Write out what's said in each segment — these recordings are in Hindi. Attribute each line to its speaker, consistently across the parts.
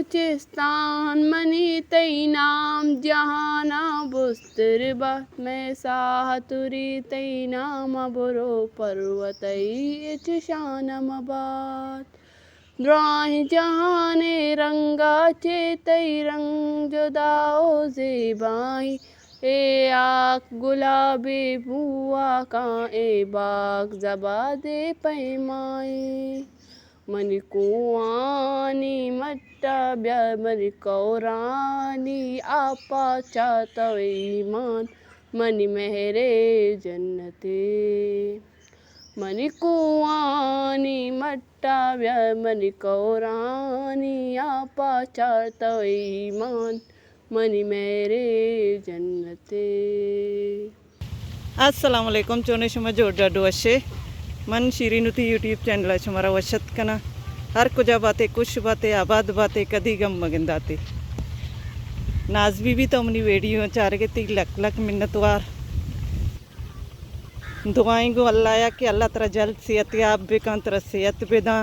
Speaker 1: बलोचिस्तान मनी तई नाम जहाना बुस्तर बात में साहतुरी तई नाम बुरो पर्वतई शानम बात द्राहि जहाने रंगाचे तई रंग जुदाओ ज़ेबाई ए आँख गुलाबी बुआ का ए बाग जबा दे पैमाई मनी कुआनी मट्टा ब्या मनी कौरानी आपा चातवे मान मनी मेहरे जन्नते मनी कुआनी मट्टा ब्या मनी कौरानी आपा चातवे मान मनी मेरे जन्नते।
Speaker 2: अस्सलाम वालेकुम चोने शुमा जोड़ा डोशे मन शीरीनुती यूट्यूब चैनल शुमारा वशत कना हर कुजा बातें कुछ बातें आबाद बातें कदी गम मगंदाते नाजबी भी तो अपनी वीडियो चार के ती लक लक मिन्नतवार दुआएं गो अल्लाह कि अल्लाह तेरा जल्द सेहत याब बेका तेरा सेहत बेदा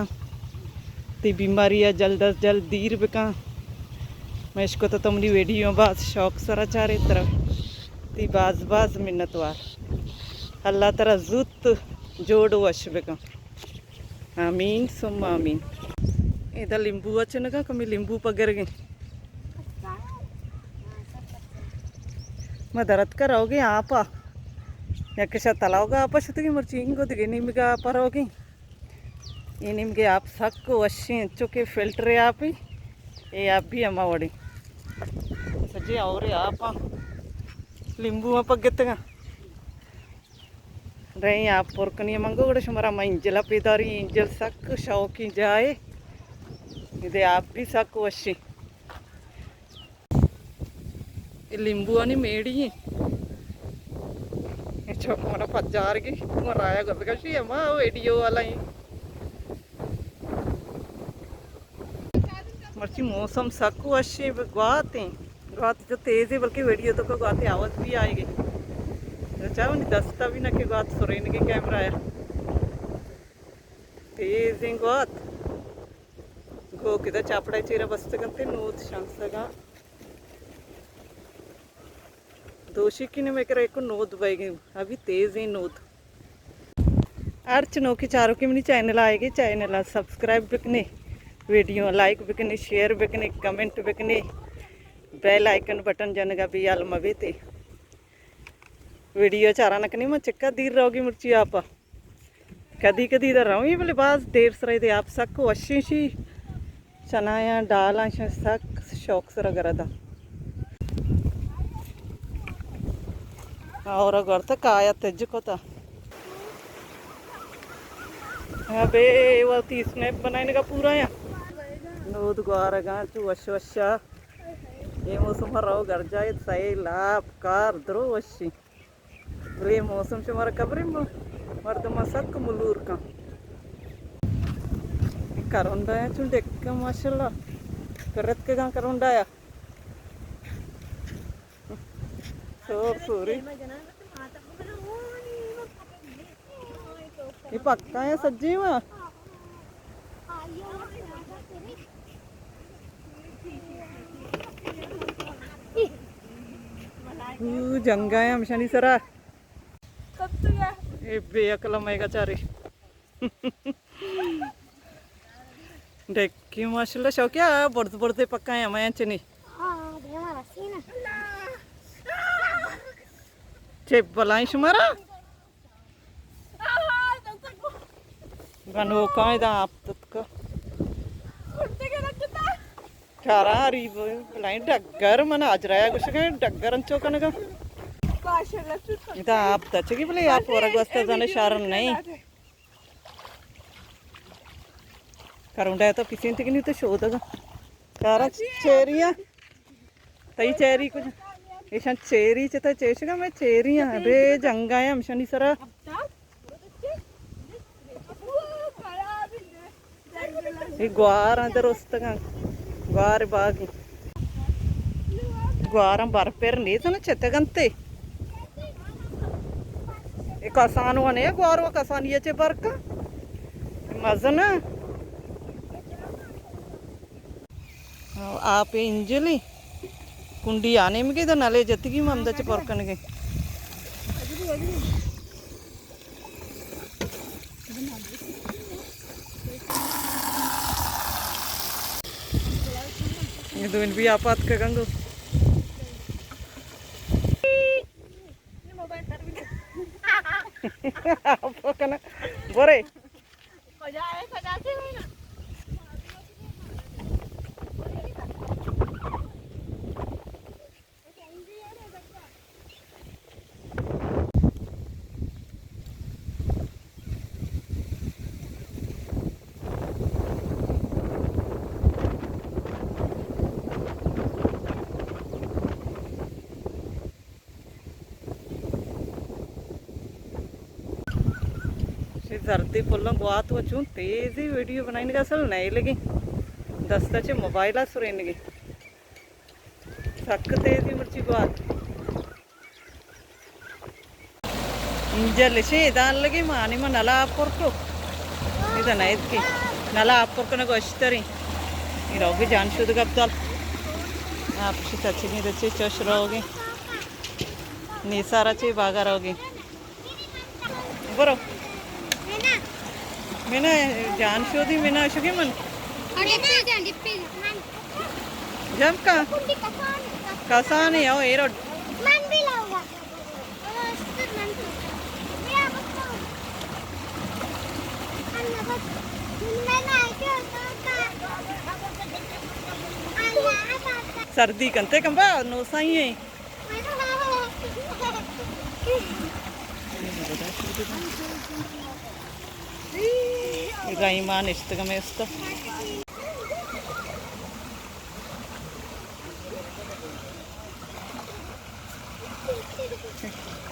Speaker 2: ती बीमारियाँ जल्द अज जल्द दीर बेका मैं इसको तो तुमनी वीडियो बाज शौक सरा चारे तरफ ती बाज बाज मिन्नतवार अल्लाह तेरा जुत जोड़ वश बेका आमीन सुम आमीन इधर लिंबू अच्छे का कमी लिंबू पगर गए मैं दरद कर रहोगे आप या किसा तलावगा आप शतगी मर्चिंग को दिखे निम्गा आप रहोगे ये निम्गे आप सक वशे चुके फिल्टर आप ही ये आप भी अम्मा वड़ी सजे और आप लिंबू आप गत्तगा रही आप पुरकनी मंगो गड़े शुमारा मैं इंजला पेदारी इंजल सक शौकी जाए इधे आप भी सक वशी लिंबू आनी मेड़ी है चौक हमारा पजार की मराया गदगशी है माँ वीडियो वाला ही मर्ची मौसम सक वशी गुआते जो तेज़ है बल्कि वीडियो तो गुआते आवाज़ भी आएगी चाहे उन्हें दस्ता भी ना के गुआत सुरेन के कैमरा है तेज़ है गुआत गो किधर चापड़ा चेरा बस्ते करते नोट शांसगा दोषी की ने मैं कर एक नोट बैगे अभी तेज़ है नोट अर्च नो के चारों के मिनी चैनल आएगी चैनल सब्सक्राइब बिकने वीडियो लाइक बिकने शेयर बिकने कमेंट बिकने बेल आइकन बटन जनगा भी आल मवेते वीडियो चारा नकनी मैं चिक्का दीर रहोगी मुर्ची आप कदी कदी इधर रहूँ बोले बाज देर सर दे आप सक वशी शी चनाया डाल सक शौक सर गरदा और अगर तक आया तेज को था अबे वो 30 स्नैप बनाने का पूरा है नोद गुआर गा चू वश वशा ये मौसम रहो घर जाए सही लाभ कार द्रो वशी ये मौसम से हमारा कब्र मर्द मसक मुलूर का करोंडा है चुन देख के माशाल्लाह करत के गांव करोंडा है सॉरी ये पक्का है सज्जी में जंगा है हमेशा नहीं सरा ये बेअकल मेगा चारे देख की माशाल्लाह शौकिया बढ़ते बढ़ते पक्का है मैं चनी चेप बलाई शुमारा गनो का इधर आप तक चारा री बलाई डगर मन आज रहा कुछ कहीं डगर अंचो कन का इधर आप तचगी बोले आप और अगस्त जाने शारन नहीं करूँगा है तो किसी ने नहीं तो शो दगा चारा चेरिया तई चेरी कुछ ऐसा चेरी चता चेशगा मैं चेरिया बे जंगा है हम शनि सरा ये ग्वार अंदर उस्तगा ग्वार बागी ग्वार बार पेर नहीं तो ना चतगंते एक आसान wane ग्वार वो आसान ये चे बार का मजा ना आप इंजली कुंडी आने में तो नले जतगी मंदा च परकन के ಇದು ಇನ್ ಬಿ ಆಪಾತ್ ಕಗಂಗು आपकन बोरे सर्दी फुल्लों बात हो चूं तेजी वीडियो बनाने का असल नहीं लगी दस्ता चे मोबाइल सुरेन की सक तेजी मुर्ची बात इंजल से दान लगी मानी में नला आप को इधर नहीं की नला आप को ना गोश्तरी ये रहोगे जान शुद्ध कब दाल आप शित अच्छी नहीं रचे चश रहोगे निसारा चे बागा रहोगे बरो मैंने जान शो दी मैंने अशोकी मन जम का कसान है ओ एरो मन भी लाऊंगा सर्दी कंते कंबा नो सही है Gaiman istiga mesto.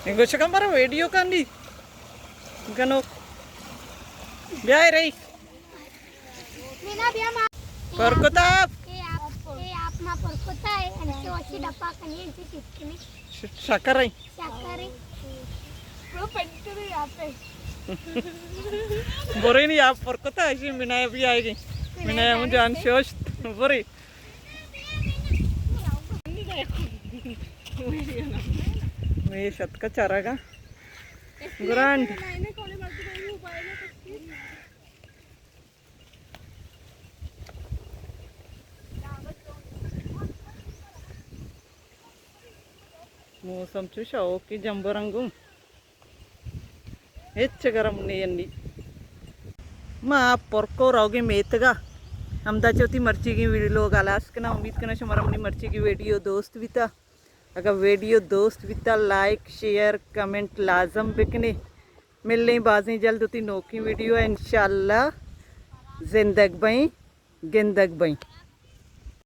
Speaker 2: Ingo chakam para video kandi. Gano. Biar rei.
Speaker 3: Mina biar ma.
Speaker 2: Perkutap.
Speaker 3: आप मा परकोता है आणि वशी डब्बा कनी यांची चिटकनी
Speaker 2: Sakar rei.
Speaker 3: Sakhare pro painter यहाँ पे
Speaker 2: बोरे नहीं आप परकुता ऐसी मिनाया भी आएगी मिनाया मुझे अनशोष बोरे मैं शत का चारा का ग्रांड मौसम चूसा ओके जंबरंगू गरम नहीं माँ पोरको रहोगे मेतगा हमदा चौथी मर्ची की वीडियो लोग आलास करना उम्मीद करना हमारा अपनी मर्ची की वीडियो दोस्त भी था अगर वीडियो दोस्त भी था लाइक शेयर कमेंट लाजम बिकने मिलने बाजी जल्द होती नोकी वीडियो इंशाल्लाह जिंदग बई गिंदग बई।